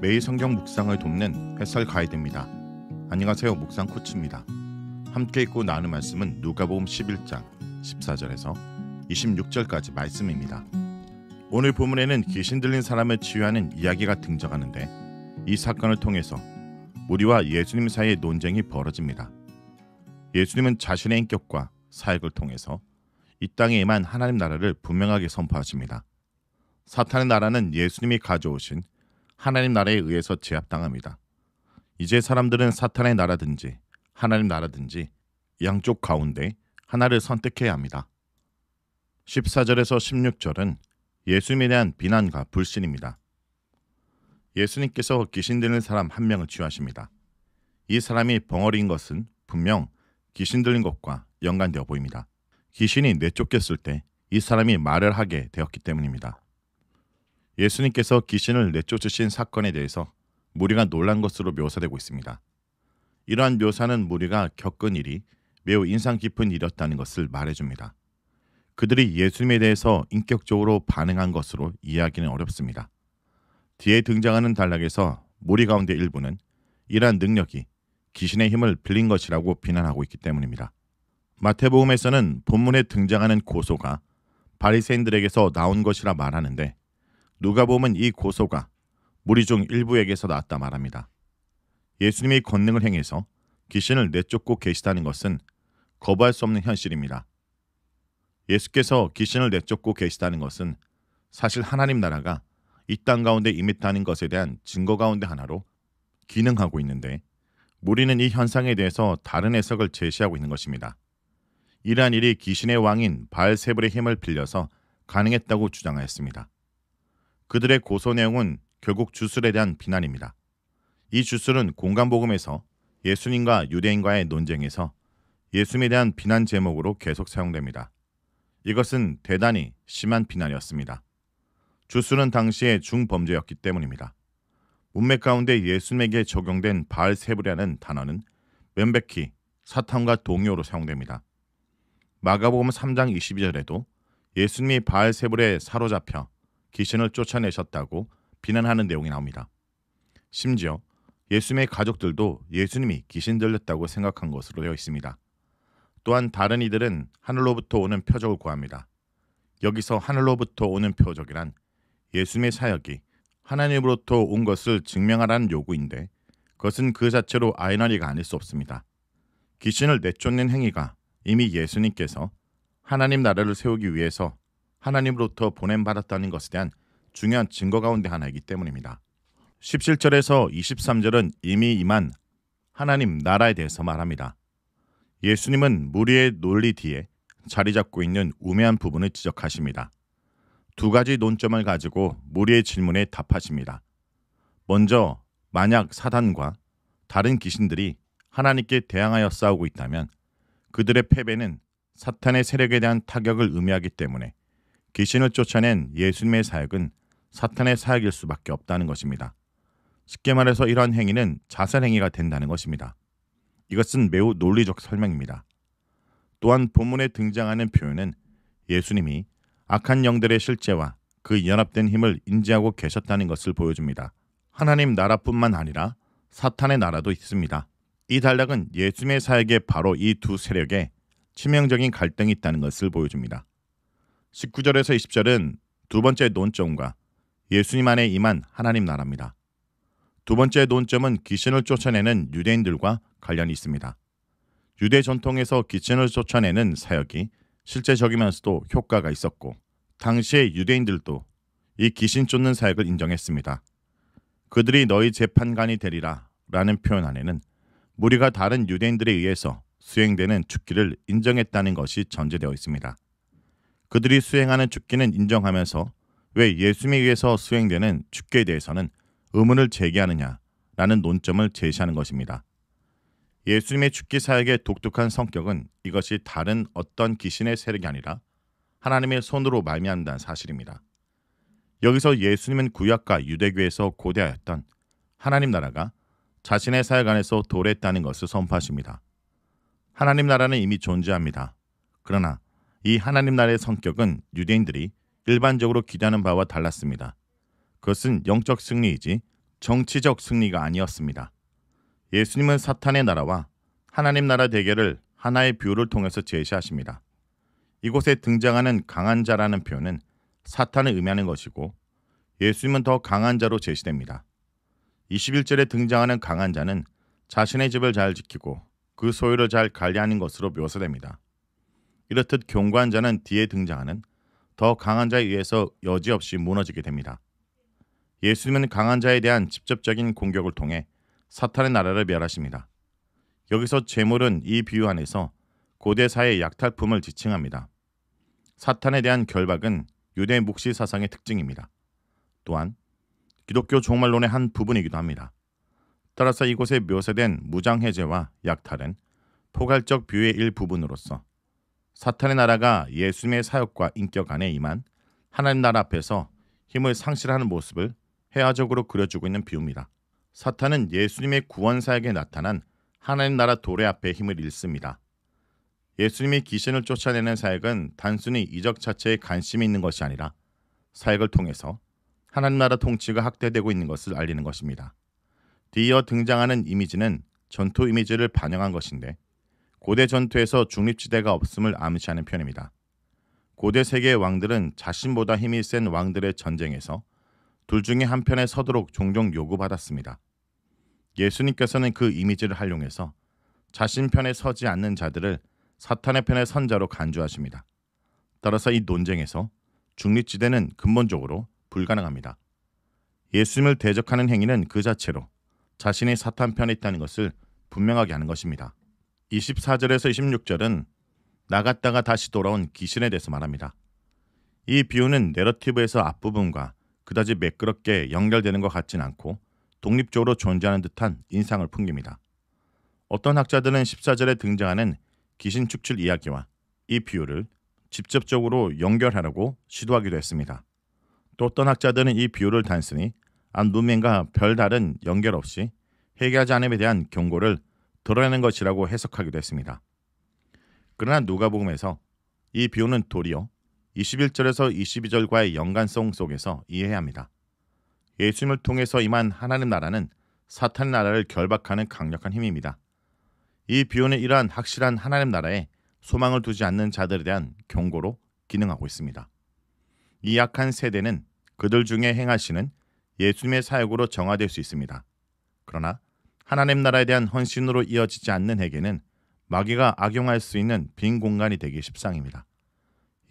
매일 성경 묵상을 돕는 해설 가이드입니다. 안녕하세요. 묵상 코치입니다. 함께 읽고 나누는 말씀은 누가복음 11장 14절에서 26절까지 말씀입니다. 오늘 본문에는 귀신 들린 사람을 치유하는 이야기가 등장하는데 이 사건을 통해서 우리와 예수님 사이의 논쟁이 벌어집니다. 예수님은 자신의 인격과 사역을 통해서 이 땅에 임한 하나님 나라를 분명하게 선포하십니다. 사탄의 나라는 예수님이 가져오신 하나님 나라에 의해서 제압당합니다. 이제 사람들은 사탄의 나라든지 하나님 나라든지 양쪽 가운데 하나를 선택해야 합니다. 14절에서 16절은 예수님에 대한 비난과 불신입니다. 예수님께서 귀신 들린 사람 한 명을 치유하십니다. 이 사람이 벙어리인 것은 분명 귀신 들린 것과 연관되어 보입니다. 귀신이 내쫓겼을 때 이 사람이 말을 하게 되었기 때문입니다. 예수님께서 귀신을 내쫓으신 사건에 대해서 무리가 놀란 것으로 묘사되고 있습니다. 이러한 묘사는 무리가 겪은 일이 매우 인상 깊은 일이었다는 것을 말해줍니다. 그들이 예수님에 대해서 인격적으로 반응한 것으로 이해하기는 어렵습니다. 뒤에 등장하는 단락에서 무리 가운데 일부는 이러한 능력이 귀신의 힘을 빌린 것이라고 비난하고 있기 때문입니다. 마태복음에서는 본문에 등장하는 고소가 바리새인들에게서 나온 것이라 말하는데 누가복음은 이 고소가 무리 중 일부에게서 나왔다 말합니다. 예수님이 권능을 행해서 귀신을 내쫓고 계시다는 것은 거부할 수 없는 현실입니다. 예수께서 귀신을 내쫓고 계시다는 것은 사실 하나님 나라가 이 땅 가운데 임했다는 것에 대한 증거 가운데 하나로 기능하고 있는데 무리는 이 현상에 대해서 다른 해석을 제시하고 있는 것입니다. 이러한 일이 귀신의 왕인 바알세불의 힘을 빌려서 가능했다고 주장하였습니다. 그들의 고소 내용은 결국 주술에 대한 비난입니다. 이 주술은 공간복음에서 예수님과 유대인과의 논쟁에서 예수님에 대한 비난 제목으로 계속 사용됩니다. 이것은 대단히 심한 비난이었습니다. 주술은 당시의 중범죄였기 때문입니다. 문맥 가운데 예수님에게 적용된 바알세불이라는 단어는 명백히 사탄과 동요로 사용됩니다. 마가복음 3장 22절에도 예수님이 바알세불에 사로잡혀 귀신을 쫓아내셨다고 비난하는 내용이 나옵니다. 심지어 예수님의 가족들도 예수님이 귀신 들렸다고 생각한 것으로 되어 있습니다. 또한 다른 이들은 하늘로부터 오는 표적을 구합니다. 여기서 하늘로부터 오는 표적이란 예수님의 사역이 하나님으로부터 온 것을 증명하라는 요구인데 그것은 그 자체로 아이러니가 아닐 수 없습니다. 귀신을 내쫓는 행위가 이미 예수님께서 하나님 나라를 세우기 위해서 하나님으로부터 보냄받았다는 것에 대한 중요한 증거 가운데 하나이기 때문입니다. 17절에서 23절은 이미 임한 하나님 나라에 대해서 말합니다. 예수님은 무리의 논리 뒤에 자리 잡고 있는 우매한 부분을 지적하십니다. 두 가지 논점을 가지고 무리의 질문에 답하십니다. 먼저 만약 사단과 다른 귀신들이 하나님께 대항하여 싸우고 있다면 그들의 패배는 사탄의 세력에 대한 타격을 의미하기 때문에 귀신을 쫓아낸 예수님의 사역은 사탄의 사역일 수밖에 없다는 것입니다. 쉽게 말해서 이러한 행위는 자살행위가 된다는 것입니다. 이것은 매우 논리적 설명입니다. 또한 본문에 등장하는 표현은 예수님이 악한 영들의 실제와 그 연합된 힘을 인지하고 계셨다는 것을 보여줍니다. 하나님 나라뿐만 아니라 사탄의 나라도 있습니다. 이 단락은 예수님의 사역에 바로 이 두 세력에 치명적인 갈등이 있다는 것을 보여줍니다. 19절에서 20절은 두 번째 논점과 예수님 안에 임한 하나님 나라입니다. 두 번째 논점은 귀신을 쫓아내는 유대인들과 관련이 있습니다. 유대 전통에서 귀신을 쫓아내는 사역이 실제적이면서도 효과가 있었고 당시의 유대인들도 이 귀신 쫓는 사역을 인정했습니다. 그들이 너희 재판관이 되리라 라는 표현 안에는 무리가 다른 유대인들에 의해서 수행되는 죽기를 인정했다는 것이 전제되어 있습니다. 그들이 수행하는 죽기는 인정하면서 왜 예수님에 의해서 수행되는 죽기에 대해서는 의문을 제기하느냐라는 논점을 제시하는 것입니다. 예수님의 죽기 사역의 독특한 성격은 이것이 다른 어떤 귀신의 세력이 아니라 하나님의 손으로 말미암다는 사실입니다. 여기서 예수님은 구약과 유대교에서 고대하였던 하나님 나라가 자신의 사역 안에서 도래했다는 것을 선포하십니다. 하나님 나라는 이미 존재합니다. 그러나 이 하나님 나라의 성격은 유대인들이 일반적으로 기대하는 바와 달랐습니다. 그것은 영적 승리이지 정치적 승리가 아니었습니다. 예수님은 사탄의 나라와 하나님 나라 대결을 하나의 비유를 통해서 제시하십니다. 이곳에 등장하는 강한 자라는 표현은 사탄을 의미하는 것이고 예수님은 더 강한 자로 제시됩니다. 21절에 등장하는 강한 자는 자신의 집을 잘 지키고 그 소유를 잘 관리하는 것으로 묘사됩니다. 이렇듯 견고한 자는 뒤에 등장하는 더 강한 자에 의해서 여지없이 무너지게 됩니다. 예수님은 강한 자에 대한 직접적인 공격을 통해 사탄의 나라를 멸하십니다. 여기서 재물은 이 비유 안에서 고대 사회의 약탈품을 지칭합니다. 사탄에 대한 결박은 유대 묵시 사상의 특징입니다. 또한 기독교 종말론의 한 부분이기도 합니다. 따라서 이곳에 묘사된 무장해제와 약탈은 포괄적 비유의 일부분으로서 사탄의 나라가 예수님의 사역과 인격 안에 임한 하나님 나라 앞에서 힘을 상실하는 모습을 회화적으로 그려주고 있는 비유입니다. 사탄은 예수님의 구원 사역에 나타난 하나님 나라 도래 앞에 힘을 잃습니다. 예수님이 귀신을 쫓아내는 사역은 단순히 이적 자체에 관심이 있는 것이 아니라 사역을 통해서 하나님 나라 통치가 확대되고 있는 것을 알리는 것입니다. 뒤이어 등장하는 이미지는 전투 이미지를 반영한 것인데 고대 전투에서 중립지대가 없음을 암시하는 편입니다. 고대 세계의 왕들은 자신보다 힘이 센 왕들의 전쟁에서 둘 중에 한 편에 서도록 종종 요구받았습니다. 예수님께서는 그 이미지를 활용해서 자신 편에 서지 않는 자들을 사탄의 편에 선 자로 간주하십니다. 따라서 이 논쟁에서 중립지대는 근본적으로 불가능합니다. 예수님을 대적하는 행위는 그 자체로 자신이 사탄 편에 있다는 것을 분명하게 하는 것입니다. 24절에서 26절은 나갔다가 다시 돌아온 귀신에 대해서 말합니다. 이 비유는 내러티브에서 앞부분과 그다지 매끄럽게 연결되는 것 같진 않고 독립적으로 존재하는 듯한 인상을 풍깁니다. 어떤 학자들은 14절에 등장하는 귀신 축출 이야기와 이 비유를 직접적으로 연결하려고 시도하기도 했습니다. 또 어떤 학자들은 이 비유를 단순히 안누멘과 별다른 연결 없이 회개하지 않음에 대한 경고를 드러내는 것이라고 해석하기도 했습니다. 그러나 누가복음에서 이 비유는 도리어 21절에서 22절과의 연관성 속에서 이해해야 합니다. 예수님을 통해서 임한 하나님 나라는 사탄의 나라를 결박하는 강력한 힘입니다. 이 비유는 이러한 확실한 하나님 나라에 소망을 두지 않는 자들에 대한 경고로 기능하고 있습니다. 이 약한 세대는 그들 중에 행하시는 예수님의 사역으로 정화될 수 있습니다. 그러나 하나님 나라에 대한 헌신으로 이어지지 않는 에게는 마귀가 악용할 수 있는 빈 공간이 되기 십상입니다.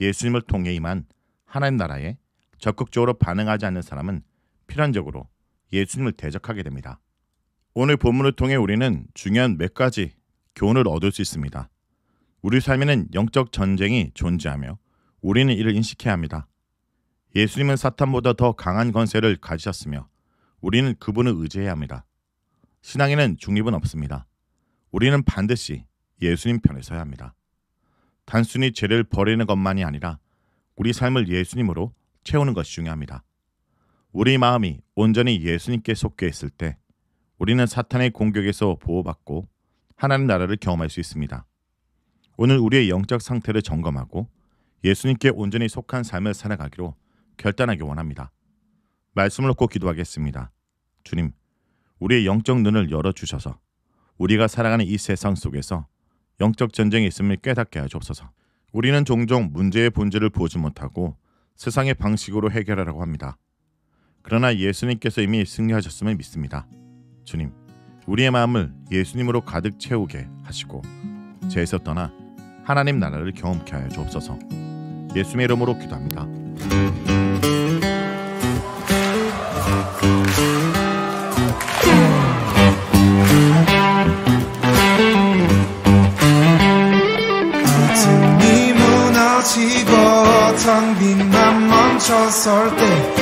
예수님을 통해 임한 하나님 나라에 적극적으로 반응하지 않는 사람은 필연적으로 예수님을 대적하게 됩니다. 오늘 본문을 통해 우리는 중요한 몇 가지 교훈을 얻을 수 있습니다. 우리 삶에는 영적 전쟁이 존재하며 우리는 이를 인식해야 합니다. 예수님은 사탄보다 더 강한 권세를 가지셨으며 우리는 그분을 의지해야 합니다. 신앙에는 중립은 없습니다. 우리는 반드시 예수님 편에 서야 합니다. 단순히 죄를 버리는 것만이 아니라 우리 삶을 예수님으로 채우는 것이 중요합니다. 우리 마음이 온전히 예수님께 속해 있을 때 우리는 사탄의 공격에서 보호받고 하나님 나라를 경험할 수 있습니다. 오늘 우리의 영적 상태를 점검하고 예수님께 온전히 속한 삶을 살아가기로 결단하기 원합니다. 말씀을 놓고 기도하겠습니다. 주님, 우리의 영적 눈을 열어주셔서 우리가 살아가는 이 세상 속에서 영적 전쟁이 있음을 깨닫게 하옵소서. 우리는 종종 문제의 본질을 보지 못하고 세상의 방식으로 해결하려고 합니다. 그러나 예수님께서 이미 승리하셨음을 믿습니다. 주님, 우리의 마음을 예수님으로 가득 채우게 하시고 죄에서 떠나 하나님 나라를 경험케 하여 주옵소서. 예수님의 이름으로 기도합니다. 텅 빈 맘 멈춰설 때